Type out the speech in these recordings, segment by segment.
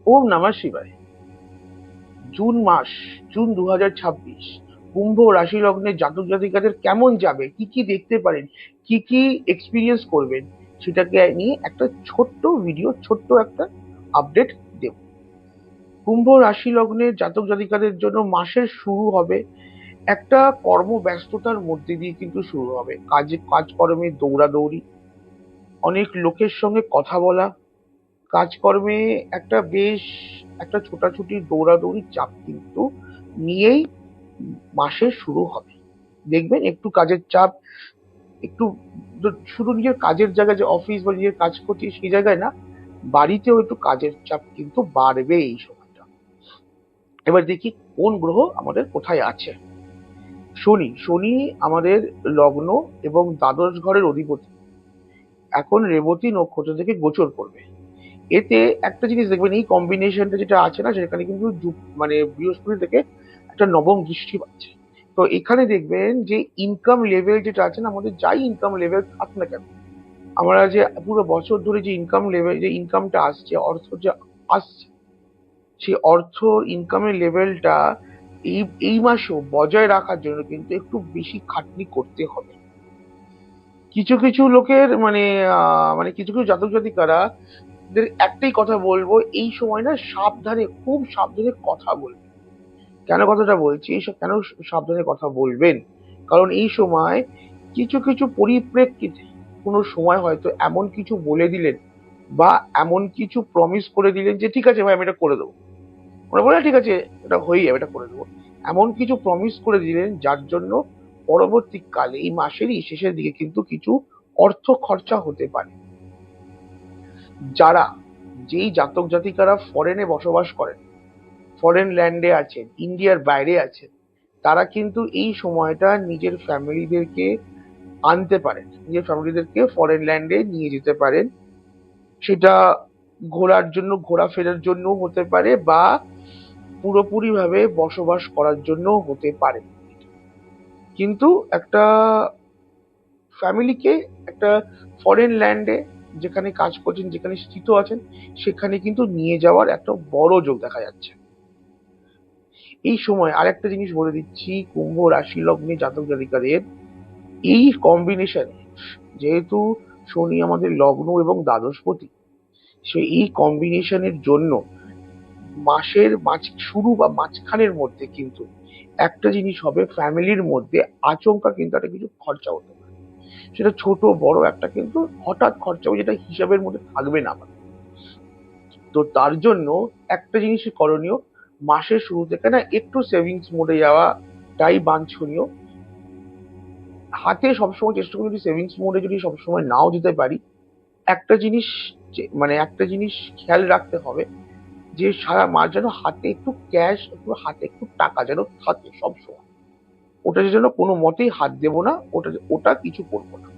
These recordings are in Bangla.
ওম নমঃ শিবায়। জুন মাস, জুন 2026, কুম্ভ রাশি লগ্নের জাতক জাতিকাদের কেমন যাবে, কি কি দেখতে পারেন, কি কি এক্সপিরিয়েন্স করবেন, সেটাকে নিয়ে একটা ছোট্ট ভিডিও, ছোট্ট একটা আপডেট দেব। কুম্ভ রাশি লগ্নের জাতক জাতিকাদের জন্য মাসের শুরু হবে একটা কর্মব্যস্ততার মধ্যে দিয়ে, কিন্তু শুরু হবে কাজকর্মে দৌড়াদৌড়ি, অনেক লোকের সঙ্গে কথা বলা, কাজকর্মে বেশ একটা ছোটাছুটি দৌড়াদৌড়ির চাপ কিন্তু নিয়েই মাসের শুরু হবে। দেখবেন একটু কাজের চাপ, একটু শুধু নিজের কাজের জায়গায় যে অফিস বা নিজের কাজ করছি সেই জায়গায় না, বাড়িতেও একটু কাজের চাপ কিন্তু বাড়বে এই সময়টা। এবার দেখি কোন গ্রহ আমাদের কোথায় আছে। শনি, শনি আমাদের লগ্ন এবং দ্বাদশ ঘরের অধিপতি, এখন রেবতী নক্ষত্র থেকে গোচর করবে। এতে একটা জিনিস দেখবেন, এই কম্বিনেশনটা যেটা আছে না, সেখানে কিন্তু মানে বৃহস্পতি থেকে একটা নবম দৃষ্টি পাচ্ছে। তো এখানে দেখবেন যে ইনকাম লেভেল যেটা আছে না, আমাদের যাই ইনকাম লেভেল থাক না কেন, আমরা যে পুরো বছর ধরে যে ইনকাম লেভেল, যে ইনকামটা আসছে, অর্থ যে আসছে, সেই অর্থ ইনকামের লেভেলটা এই এই মাসেও বজায় রাখার জন্য কিন্তু একটু বেশি খাটনি করতে হবে। কিছু কিছু লোকের মানে কিছু কিছু জাতক জাতিকারা দের একটাই কথা বলবো, এই সময় না সাবধানে, খুব সাবধানে কথা বলবেন। কেন কথাটা বলছি, কেন সাবধানে কথা বলবেন, কারণ এই সময় কিছু কিছু পরিপ্রেক্ষিতে কোনো সময় হয়তো এমন কিছু বলে দিলেন বা এমন কিছু প্রমিস করে দিলেন যে ঠিক আছে ভাই আমি এটা করে দেবো, ওরা বলে ঠিক আছে এটা হয়ে যাবে, এটা করে দেবো, এমন কিছু প্রমিস করে দিলেন যার জন্য পরবর্তীকালে এই মাসেরই শেষের দিকে কিন্তু কিছু অর্থ খরচা হতে পারে। যারা, যেই জাতক জাতিকারা ফরেনে বসবাস করেন, ফরেন ল্যান্ডে আছেন, ইন্ডিয়ার বাইরে আছেন, তারা কিন্তু এই সময়টা নিজের ফ্যামিলিদেরকে আনতে পারেন, নিজের ফ্যামিলিদেরকে ফরেন ল্যান্ডে নিয়ে যেতে পারেন। সেটা ঘোরার জন্য, ঘোরাফেরার জন্য হতে পারে, বা পুরোপুরি ভাবে বসবাস করার জন্য হতে পারে। কিন্তু একটা ফ্যামিলিকে একটা ফরেন ল্যান্ডে, যেখানে কাজ করছেন, যেখানে স্থিত আছেন, সেখানে কিন্তু নিয়ে যাওয়ার একটা বড় যোগ দেখা যাচ্ছে এই সময়। আরেকটা জিনিস বলে দিচ্ছি, কুম্ভ রাশি লগ্নে জাতক জাতিকাদের এই কম্বিনেশনে, যেহেতু শনি আমাদের লগ্ন এবং দ্বাদশপতি, এই কম্বিনেশনের জন্য মাসের শুরু বা মাঝখানের মধ্যে কিন্তু একটা জিনিস হবে, ফ্যামিলির মধ্যে আচমকা কিন্তু একটা কিছু খরচা হতে পারে। সেটা ছোট বড় একটা কিন্তু হঠাৎ খরচা হবে, যেটা হিসাবের মধ্যে থাকবে না আমাদের। তো তার জন্য একটা জিনিসই করণীয়, মাসের শুরু থেকে না একটু সেভিংস মোডে যাওয়াটাই বাঞ্ছনীয়। হাতে সবসময় চেষ্টা করি, যদি সেভিংস মোডে যদি সবসময় নাও দিতে পারি, একটা জিনিস একটা জিনিস খেয়াল রাখতে হবে, যে সারা মাস যেন হাতে একটু ক্যাশ, একটু হাতে একটু টাকা যেন থাকে সবসময়। ওটা যেন কোনো মতেই হাত দেবো না, ওটা ওটা কিছু করবো না।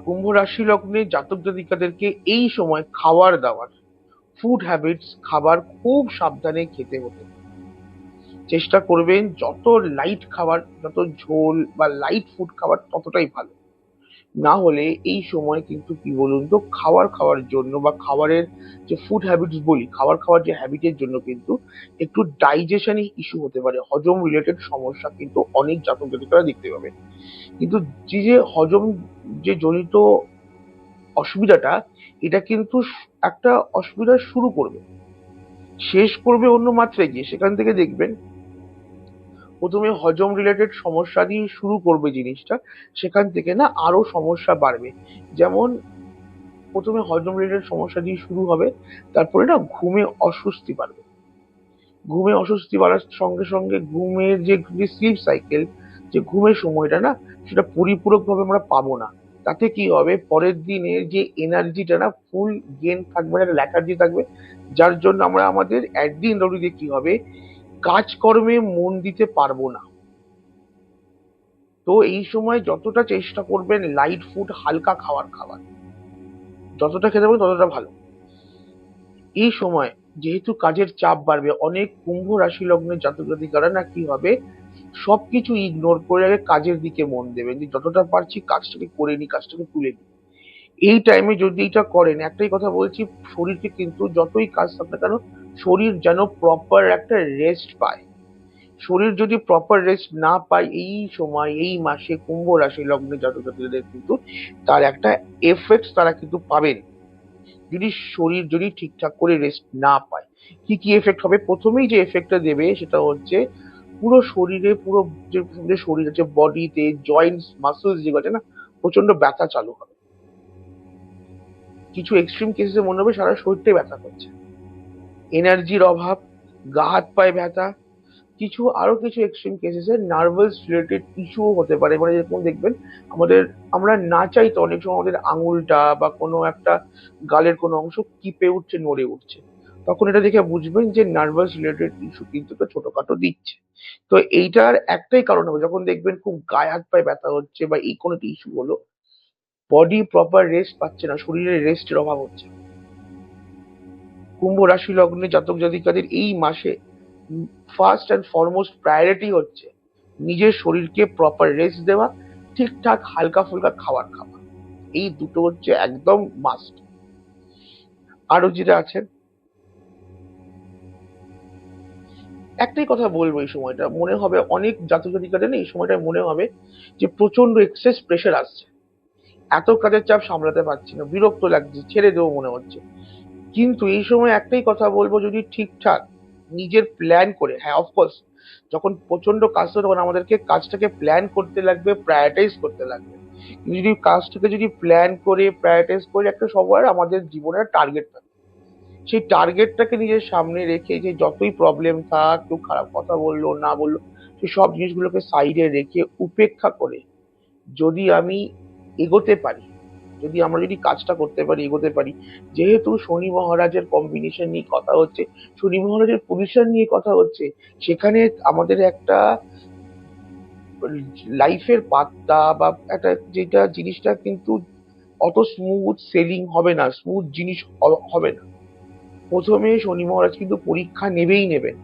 কুম্ভ রাশি লগ্নে জাতক জাতিকাদেরকে এই সময় খাবার দাবার, ফুড হ্যাবিটস, খাবার খুব সাবধানে খেতে হতে। চেষ্টা করবেন যত লাইট খাবার, যত ঝোল বা লাইট ফুড খাবার ততটাই ভালো। না হলে এই সময় কিন্তু কি বলুন তো, খাওয়ার জন্য বা খাবারের যে ফুড হ্যাবিটস বলি, খাবার খাওয়ার যে হ্যাবিটের জন্য কিন্তু একটু ডাইজেশন ইস্যু হতে পারে, হজম রিলেটেড সমস্যা কিন্তু অনেক জাতক জাতিকারা দেখতে পাবে। কিন্তু যে হজম যে জনিত অসুবিধাটা, এটা কিন্তু একটা অসুবিধা শুরু করবে, শেষ করবে অন্য মাত্রায় গিয়ে। সেখান থেকে দেখবেন প্রথমে হজম রিলেটেড সমস্যা দিয়ে শুরু করবে জিনিসটা, সেখান থেকে না আরো সমস্যা বাড়বে। যেমন প্রথমে হজম রিলেটেড সমস্যা দিয়ে শুরু হবে, তারপরে না ঘুমে অস্বস্তি বাড়বে। ঘুমে অস্বস্তি বাড়ার সঙ্গে সঙ্গে ঘুমের যে স্লিপ সাইকেল, যে ঘুমের সময়টা না, সেটা পরিপূরক ভাবে আমরা পাবো না। তাতে কি হবে, পরের দিনের যে এনার্জিটা না ফুল গেন থাকবে না, ল্যাথার্জি থাকবে, যার জন্য আমরা আমাদের একদিন রবিতে কি হবে, কাজকর্মে মন দিতে পারবো না। তো এই সময় যতটা চেষ্টা করবেন লাইট ফুড, হালকা খাবার যতটা খেতে পারবেন ততটা ভালো। এই সময় যেহেতু কাজের চাপ বাড়বে, অনেক কুম্ভ রাশি লগ্নের জাতক জাতিকারা না কি হবে, সবকিছু ইগনোর করে আগে কাজের দিকে মন দেবেন, যে যতটা পারছি কাজটাকে করে নি, কাজটাকে তুলে নি। এই টাইমে যদি এটা করেন, একটাই কথা বলছি, শরীরকে কিন্তু যতই কাজ থাক না কেন, শরীর যেন প্রপার একটা রেস্ট পায়। শরীর যদি প্রপার রেস্ট না পায়, এই সময় এই মাসে কুম্ভ রাশি লগ্নে জাতক জাতিকাদের কিন্তু তার একটা এফেক্ট তারা কিন্তু পাবেন, যদি শরীর যদি ঠিকঠাক করে রেস্ট না পায়। কি কি এফেক্ট হবে? প্রথমেই যে এফেক্টটা দেবে সেটা হচ্ছে পুরো শরীরে, পুরো যে শরীর আছে, বডিতে, জয়েন্টস, মাসলস যেগুলো আছে না, প্রচন্ড ব্যথা চালু হবে। কিছু এক্সট্রিম কেসে মনে হবে সারা শরীরটাই ব্যথা করছে, এনার্জির অভাব, গা হাত পায়ে ব্যথা। আরো কিছু এক্সট্রিম কেসেসে নার্ভাস রিলেটেড ইস্যুও হতে পারে, মানে যেরকম দেখবেন আমাদের, আমরা না চাইতো অনেক সময় আমাদের আঙুলটা বা কোনো একটা গালের কোনো অংশ কিপে উঠছে, নড়ে উঠছে, তখন এটা দেখে বুঝবেন যে নার্ভাস রিলেটেড ইস্যু কিন্তু একটা ছোটখাটো দিচ্ছে। তো এইটার একটাই কারণ হবে, যখন দেখবেন খুব গায়ে হাত পায়ে ব্যথা হচ্ছে বা এই কোনো ইস্যু হলো, বডি প্রপার রেস্ট পাচ্ছে না, শরীরে রেস্টের অভাব হচ্ছে। কুম্ভ রাশি লগ্নে জাতক জাতিকাদের এই মাসে ফার্স্ট অ্যান্ড ফরমোস্ট প্রায়োরিটি হচ্ছে নিজের শরীরকে প্রপার রেস্ট দেওয়া, ঠিকঠাক হালকা ফুলকা খাবার খাওয়া। এই দুটো হচ্ছে একদম মাস্ট। আরো যেটা আছে, একটাই কথা বলবো, এই সময়টা মনে হবে অনেক জাতক জাতিকাদের না, এই সময়টা মনে হবে যে প্রচন্ড এক্সেস প্রেশার আসছে, এত কাজের চাপ সামলাতে পারছি না, বিরক্ত লাগছে, ছেড়ে দেবো মনে হচ্ছে। কিন্তু এই সময় একটাই কথা বলবো, যদি ঠিকঠাক নিজের প্ল্যান করে, হ্যাঁ অফকোর্স যখন প্রচন্ড কাজ হবে তখন আমাদেরকে কাজটাকে প্ল্যান করতে লাগবে, প্রায়োরিটাইজ করতে লাগবে। কিন্তু যদি কাজটাকে যদি প্ল্যান করে প্রায়োরিটাইজ করে, একটা সবার আমাদের জীবনের টার্গেট থাকে, সেই টার্গেটটাকে নিজের সামনে রেখে যে যতই প্রবলেম থাক, কেউ খারাপ কথা বললো না বললো, সেই সব জিনিসগুলোকে সাইডে রেখে উপেক্ষা করে যদি আমি এগোতে পারি, যদি আমরা যদি কাজটা করতে পারি, এগোতে পারি, যেহেতু শনি মহারাজের কম্বিনেশন নিয়ে কথা হচ্ছে, শনি মহারাজের পজিশন নিয়ে কথা হচ্ছে, সেখানে আমাদের একটা লাইফের পাত্তা বা একটা যেটা জিনিসটা কিন্তু অত স্মুথ সেলিং হবে না, স্মুথ জিনিস হবে না। প্রথমে শনি মহারাজ কিন্তু পরীক্ষা নেবেই নেবেন,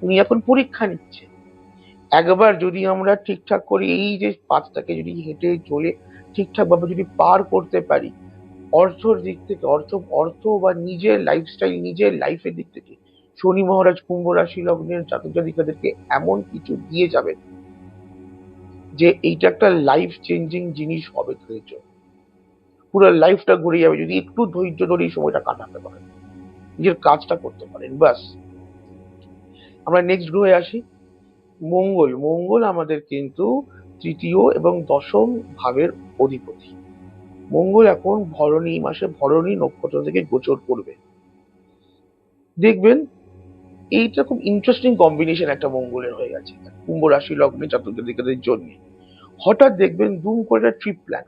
উনি এখন পরীক্ষা নিচ্ছে। একবার যদি আমরা ঠিকঠাক করে এই যে পাথটাকে যদি হেঁটে চলে ঠিকঠাক ভাবে যদি পার করতে পারি, অর্থর দিক থেকে, অর্থ অর্থ বা নিজের লাইফস্টাইল, নিজের লাইফের দিক থেকে শনি মহারাজ কুম্ভ রাশি লগ্নের জাতক জাতিকাদেরকে এমন কিছু দিয়ে যাবেন যে এইটা একটা লাইফ চেঞ্জিং জিনিস হবে তাদের জন্য। পুরো লাইফটা ঘুরে যাবে যদি একটু ধৈর্য ধরে এই সময়টা কাটাতে পারেন, নিজের কাজটা করতে পারেন, ব্যাস। আমরা নেক্সট গ্রহে আসি, মঙ্গল। মঙ্গল আমাদের কিন্তু তৃতীয় এবং দশম ভাবের অধিপতি। মঙ্গল এখন ভরণী মাসে ভরণী নক্ষত্র থেকে গোচর করবে। দেখবেন এইটা খুব ইন্টারেস্টিং কম্বিনেশন একটা মঙ্গলের হয়ে গেছে কুম্ভ রাশি লগ্নে জাতক জাতিকাদের জন্য। হঠাৎ দেখবেন দুম করে একটা ট্রিপ প্ল্যান,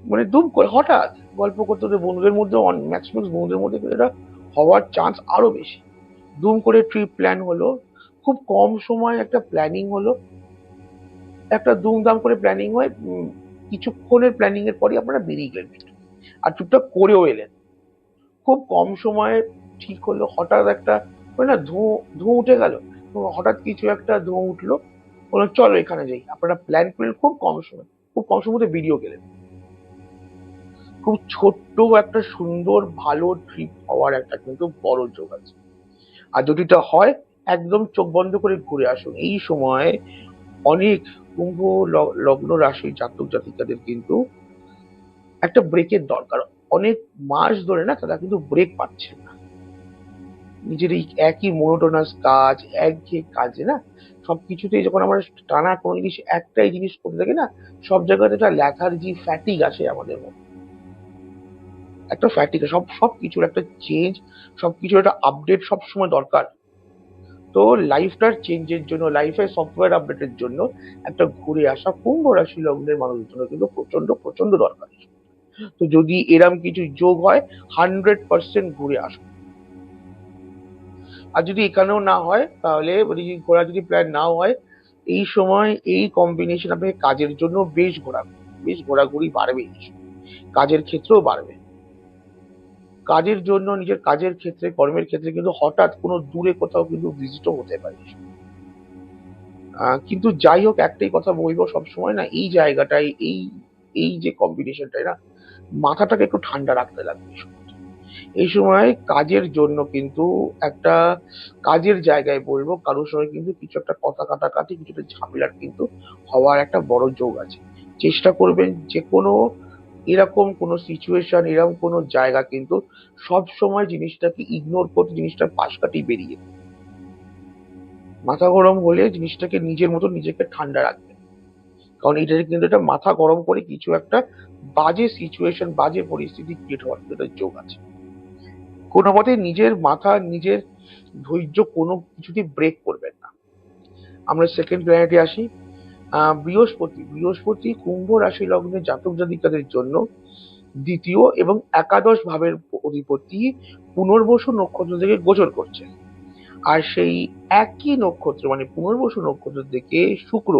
মানে দুম করে হঠাৎ গল্প করতে করতে বন্ধুদের মধ্যে, ম্যাক্সিমাম বন্ধুদের মধ্যে কিন্তু এটা হওয়ার চান্স আরো বেশি। দুম করে ট্রিপ প্ল্যান হলো, খুব কম সময় একটা প্ল্যানিং হলো, একটা দুমদাম করে প্ল্যানিং হয়, কিছুক্ষণের প্ল্যানিং এর পরই আপনারা বেরিয়ে গেলেন আর টুকটাক করেও এলেন, খুব কম সময়ে ঠিক হলো। হঠাৎ একটা ওই না ধোঁ ধোঁ উঠে গেল, হঠাৎ কিছু একটা ধোঁ উঠলো, বললো চলো এখানে যাই, আপনারা প্ল্যান করলেন খুব কম সময়, খুব কম সময় বেরিয়েও গেলেন। খুব ছোট্ট একটা সুন্দর ভালো ট্রিপ হওয়ার একটা কিন্তু বড় যোগ আছে। আর যদি এটা হয়, একদম চোখ বন্ধ করে ঘুরে আসুন। এই সময় অনেক কুম্ভ লগ্ন রাশির জাতক জাতিকাদের কিন্তু একটা ব্রেকের দরকার। অনেক মাস ধরে না তারা কিন্তু ব্রেক পাচ্ছে না, নিজের এই একই মোনোটোনাস কাজ, একঘেয়ে কাজে না, সবকিছুতেই যখন আমরা টানা কোনো জিনিস একটাই জিনিস করতে থাকি না, সব জায়গাতে একটা ল্যাথার্জি ফ্যাটিক আসে আমাদের মধ্যে, একটা ফ্যাটিক, সবকিছুর একটা চেঞ্জ, সবকিছুর একটা আপডেট সবসময় দরকার। তো লাইফটার চেঞ্জের জন্য, লাইফের সফটওয়্যার আপডেটের জন্য একটা ঘুরে আসা কুম্ভ রাশি লগ্নের মানুষের জন্য কিন্তু প্রচন্ড প্রচন্ড দরকার। তো যদি এরম কিছু যোগ হয়, 100% ঘুরে আসুন। আর যদি এখানেও না হয়, তাহলে যদি ঘোরা যদি প্ল্যান নাও হয়, এই সময় এই কম্বিনেশন আপনাকে কাজের জন্য বেশ ঘোরাঘুরি বাড়বে, কাজের ক্ষেত্রেও বাড়বে। কাজের জন্য নিজের কাজের ক্ষেত্রে, কর্মের ক্ষেত্রে কিন্তু হঠাৎ কোনো দূরে কোথাও কিন্তু ভিজিটও হতে পারে। কিন্তু যাই হোক, একটাই কথা বলবো সবসময় না, এই জায়গাটাই, এই এই যে কম্বিনেশনটাই না, মাথাটাকে একটু ঠান্ডা রাখতে লাগবে। এই সময় কাজের জন্য কিন্তু একটা কাজের জায়গায় বলবো কারোর সঙ্গে কিন্তু কিছু একটা কথা কাটাকাটি, কিছুটা ঝামেলার কিন্তু হওয়ার একটা বড় যোগ আছে। চেষ্টা করবেন যে কোনো এরকম কোনো সিচুয়েশন, এরকম কোনো জায়গা কিন্তু সব সময় জিনিসটাকে ইগনোর করতে, জিনিসটা পাশ কাটিয়ে বেরিয়ে যেতে। মাথা গরম হলে জিনিসটাকে নিজের মতো নিজেকে ঠান্ডা রাখবেন, কারণ এটা কিন্তু এটা মাথা গরম করে কিছু একটা বাজে সিচুয়েশন, বাজে পরিস্থিতি ক্রিয়েট হওয়ার কিন্তু একটা যোগ আছে। কোনো মতে নিজের মাথা, নিজের ধৈর্য কোনো কিছুতেই ব্রেক করবেন না। আমরা সেকেন্ড প্ল্যানেটে আসি। বৃহস্পতি কুম্ভ রাশি লগ্নে জাতক জাতিকাদের জন্য দ্বিতীয় এবং একাদশ ভাবের অধিপতি পুনর্বসু নক্ষত্র থেকে গোচর করছে। আর সেই একই নক্ষত্র মানে পুনর্বসু নক্ষত্র থেকে শুক্র,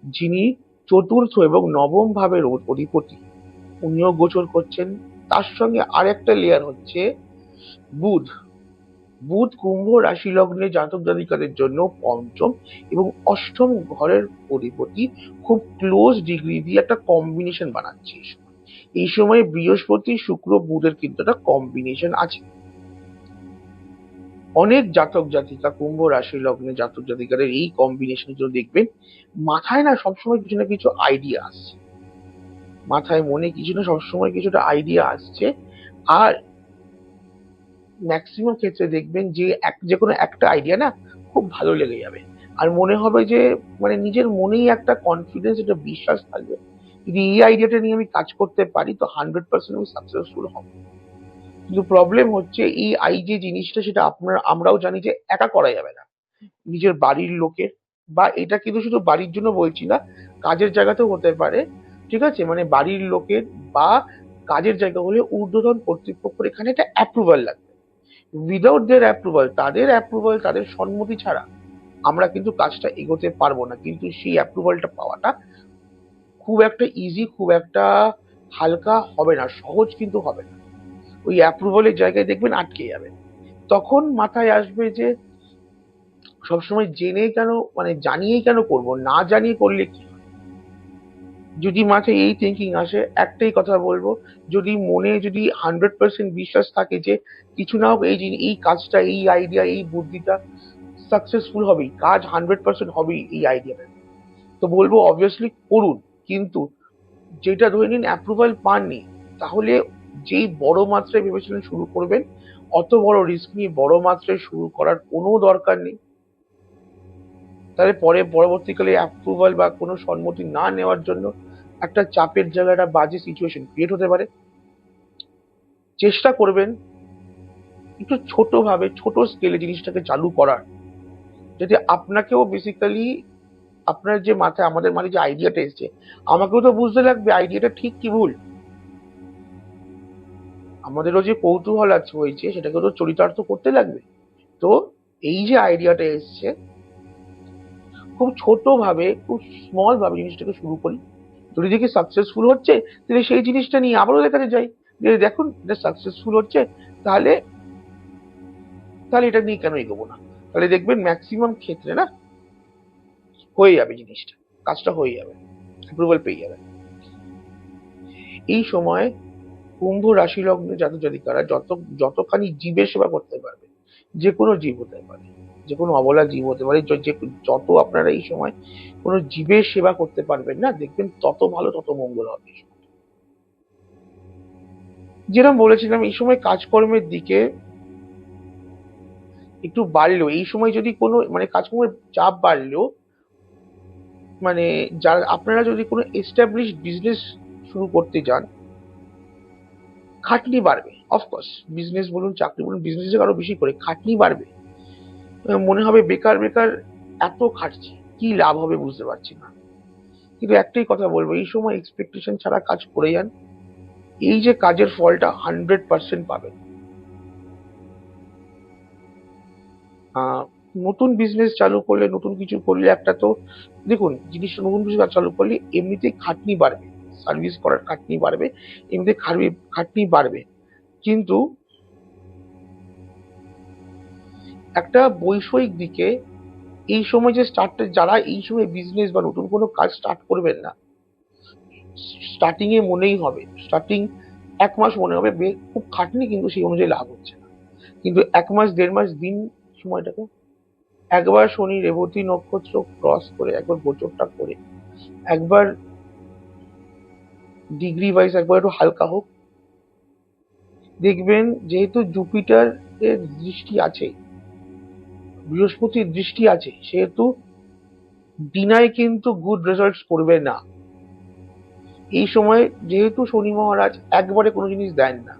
যিনি চতুর্থ এবং নবম ভাবের অধিপতি, উনিও গোচর করছেন। তার সঙ্গে আরেকটা লেয়ার হচ্ছে বুধ। বুধ কুম্ভ রাশি লগ্নে জাতক জাতিকাদের জন্য পঞ্চম এবং অষ্টম ঘরের অধিপতি, খুব ক্লোজ ডিগ্রি দিয়ে একটা কম্বিনেশন বানাচ্ছে। এই সময় বৃহস্পতি শুক্র বুধের কিন্তু একটা কম্বিনেশন আছে। অনেক জাতক জাতিকা কুম্ভ রাশি লগ্নে জাতক জাতিকাদের এই কম্বিনেশন দেখবেন মাথায় না সবসময় কিছু না কিছু আইডিয়া আসছে, মাথায় মনে কিছু না সবসময় কিছুটা আইডিয়া আসছে। আর ম্যাক্সিমাম ক্ষেত্রে দেখবেন যে যে কোনো একটা আইডিয়া না খুব ভালো লেগে যাবে, আর মনে হবে যে মানে নিজের মনেই একটা কনফিডেন্স, একটা বিশ্বাস থাকবে যদি এই আইডিয়াটা নিয়ে আমি কাজ করতে পারি তো 100% আমি সাকসেসফুল হব। কিন্তু প্রবলেম হচ্ছে এই যে জিনিসটা সেটা আমরাও জানি যে একা করা যাবে না, নিজের বাড়ির লোকের, বা এটা কিন্তু শুধু বাড়ির জন্য বলছি না, কাজের জায়গাতেও হতে পারে। ঠিক আছে, মানে বাড়ির লোকের বা কাজের জায়গা হলে ঊর্ধ্বতন কর্তৃপক্ষের এখানে একটা অ্যাপ্রুভাল লাগবে। উইদাউট দেয়ার অ্যাপ্রুভাল, তাদের সম্মতি ছাড়া আমরা কিন্তু কাজটা এগোতে পারবো না। কিন্তু সেই অ্যাপ্রুভালটা পাওয়াটা খুব একটা ইজি, খুব একটা হালকা হবে না, সহজ কিন্তু হবে না। ওই অ্যাপ্রুভালের জায়গায় দেখবেন আটকে যাবে। তখন মাথায় আসবে যে সবসময় জেনে কেন, মানে জানিয়েই কেন করব, না জানিয়ে করলে কি হয়? যদি মাথায় এই থিঙ্কিং আসে, একটাই কথা বলবো, যদি মনে যদি 100% বিশ্বাস থাকে যে কিছু না হোক এই কাজটা, এই আইডিয়া, এই বুদ্ধিটা সাকসেসফুল হবেই, কাজ 100% হবেই এই আইডিয়াটা, তো বলবো অবভিয়াসলি করুন। কিন্তু যেটা ধরে নিন অ্যাপ্রুভাল পাননি, তাহলে যেই বড় মাত্রায় ভেবেছিলেন শুরু করবেন, অত বড় রিস্ক নিয়ে বড় মাত্রায় শুরু করার কোনো দরকার নেই। তাহলে পরবর্তীকালে অ্যাপ্রুভাল বা কোনো সম্মতি না নেওয়ার জন্য একটা চাপের জায়গা, একটা বাজে সিচুয়েশন ক্রিয়েট হতে পারে। চেষ্টা করবেন একটু ছোট ভাবে, ছোট স্কেলে জিনিসটাকে চালু করার, যাতে আপনাকেও বেসিক্যালি আপনার যে মাথায়, আমাদের মাথায় যে আইডিয়াটা এসছে, আমাকেও তো বুঝতে লাগবে আইডিয়াটা ঠিক কি ভুল। আমাদেরও যে কৌতূহল আছে হয়েছে সেটাকে তো চরিতার্থ করতে লাগবে। তো এই যে আইডিয়াটা এসছে, খুব ছোট ভাবে, খুব স্মল ভাবে জিনিসটাকে শুরু করি। যদি দেখি সাকসেসফুল হচ্ছে, তাহলে সেই জিনিসটা নিয়ে আবারও ওদের কাছে যাই, যে দেখুন এটা সাকসেসফুল হচ্ছে, তাহলে তাহলে এটা নিয়ে কেন এগোবো না। তাহলে দেখবেন ম্যাক্সিমাম ক্ষেত্রে না হয়ে যাবে জিনিসটা, কাজটা হয়ে যাবে, অ্যাপ্রুভাল পেয়ে যাবে। এই সময় কুম্ভ রাশি লগ্নে জাতক জাতিকারা যতখানি জীবের সেবা করতে পারবে, যে কোনো জীব হতে পারে, যে কোনো অবলা জীব হতে পারে, যত আপনারা এই সময় কোনো জীবের সেবা করতে পারবেন না, দেখবেন তত ভালো, তত মঙ্গল হবে। যেরকম বলেছিলাম, এই সময় কাজকর্মের দিকে একটু বাড়লেও, এই সময় যদি কোনো মানে কাজকর্মের চাপ বাড়লেও, মানে যারা আপনারা যদি কোনো এস্টাবলিশ বিজনেস শুরু করতে যান, খাটনি বাড়বে। অফকোর্স বিজনেস বলুন, চাকরি বলুন, বিজনেসে আরো বেশি করে খাটনি বাড়বে। মনে হবে বেকার বেকার এত খাটছি, কি লাভ হবে বুঝতে পারছি না। কিন্তু একটাই কথা বলবো, এই সময় এক্সপেকটেশন ছাড়া কাজ করে যান, এই যে কাজের ফলটা 100% পাবেন। নতুন বিজনেস চালু করলে, নতুন কিছু করলে একটা তো দেখুন জিনিসটা, নতুন কিছু চালু করলে এমনিতেই খাটনি বাড়বে, সার্ভিস করার খাটনি বাড়বে, এমনিতে খাটনি বাড়বে। কিন্তু একটা বৈষয়িক দিকে এই সময় যে যারা এই সময় বিজনেস বা নতুন কোনো কাজ স্টার্ট করবেন না, স্টার্টিং এ মনেই হবে, স্টার্টিং 1 মাস মনে হবে খুব খাটনি, কিন্তু সেই অনুযায়ী লাভ হচ্ছে না। কিন্তু 1 মাস 1.5 মাস দিন সময়টাকে, একবার শনি রেবতী নক্ষত্র ক্রস করে, একবার গোচরটা করে, একবার ডিগ্রি ওয়াইজ একবার একটু হালকা হোক, দেখবেন যেহেতু জুপিটার এর দৃষ্টি আছে, বৃহস্পতির দৃষ্টি আছে, সেহেতু ডিনাই কিন্তু গুড রেজাল্টস করবে না। এই সময় যেহেতু শনি মহারাজ একবারে কোনো জিনিস দেন না,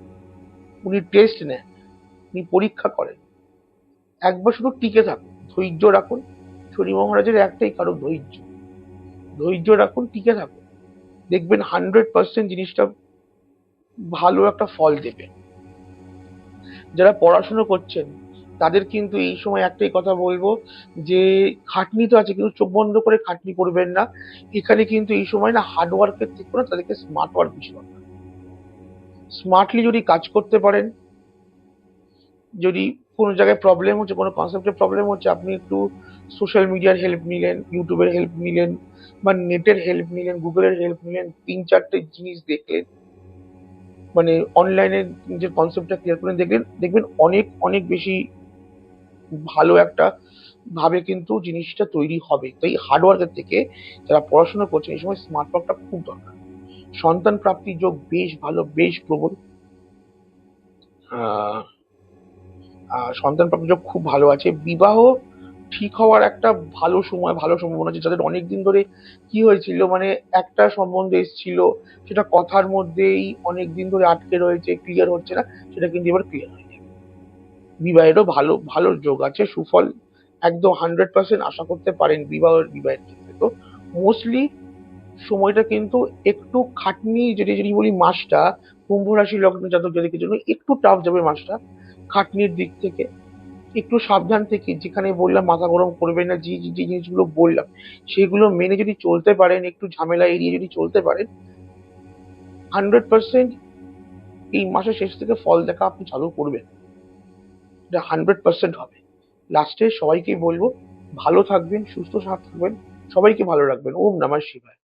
উনি টেস্ট নেন, উনি পরীক্ষা করেন। একবার শুধু টিকে থাকুন, ধৈর্য রাখুন। শনি মহারাজের একটাই কারণ ধৈর্য। ধৈর্য রাখুন, টিকে থাকুন, দেখবেন 100% জিনিসটা ভালো একটা ফল দেবে। যারা পড়াশুনো করছেন তাদের কিন্তু এই সময় একটাই কথা বলবো, যে খাটনি তো আছে, কিন্তু চোখ বন্ধ করে খাটনি করবেন না। এখানে কিন্তু এই সময় না হার্ডওয়ার্কের থেকে না, তাদেরকে স্মার্ট ওয়ার্ক বেশি দরকার। স্মার্টলি যদি কাজ করতে পারেন, যদি কোনো জায়গায় প্রবলেম হচ্ছে, কোনো কনসেপ্টে প্রবলেম হচ্ছে, আপনি একটু সোশ্যাল মিডিয়ার হেল্প নিলেন, ইউটিউবের হেল্প নিলেন, বা নেটের হেল্প নিলেন, গুগলের হেল্প নিলেন, 3-4টে জিনিস দেখলেন, মানে অনলাইনে নিজের কনসেপ্টটা ক্লিয়ার করে দেখলেন, দেখবেন অনেক অনেক বেশি ভালো একটা ভাবে কিন্তু জিনিসটা তৈরি হবে। তাই হার্ডওয়ার্কের থেকে যারা পড়াশোনা করছেন এই সময় স্মার্ট ওয়ার্কটা খুব দরকার। সন্তান প্রাপ্তির যোগ বেশ ভালো, বেশ প্রবল। আহ সন্তান প্রাপ্তির যোগ খুব ভালো আছে। বিবাহ ঠিক হওয়ার একটা ভালো সময়, ভালো সম্ভাবনা আছে। যাদের অনেকদিন ধরে কি হয়েছিল, মানে একটা সম্বন্ধ এসেছিল, সেটা কথার মধ্যেই অনেকদিন ধরে আটকে রয়েছে, ক্লিয়ার হচ্ছে না, সেটা কিন্তু এবার ক্লিয়ার হয়ে যাবে। বিবাহেরও ভালো ভালো যোগ আছে, সুফল একদম 100% আশা করতে পারেন বিবাহের ক্ষেত্রে। তো মোস্টলি সময়টা কিন্তু একটু খাটনি, যদি যদি বলি মাসটা, কুম্ভ রাশি লগ্ন জাতক জাতিকের জন্য একটু টাফ যাবে মাসটা, খাটনির দিক থেকে। একটু সাবধান থেকে, যেখানে বললাম মাথা গরম করবেন না, যে যে যে জিনিসগুলো বললাম সেগুলো মেনে যদি চলতে পারেন, একটু ঝামেলা এড়িয়ে যদি চলতে পারেন, 100% এই মাসের শেষ থেকে ফল দেখা আপনি চালু করবেন। এটা 100% হবে। লাস্টে সবাইকে বলবো, ভালো থাকবেন, সুস্থ থাকবেন, সবাইকে ভালো রাখবেন। ওম নমঃ শিবায়।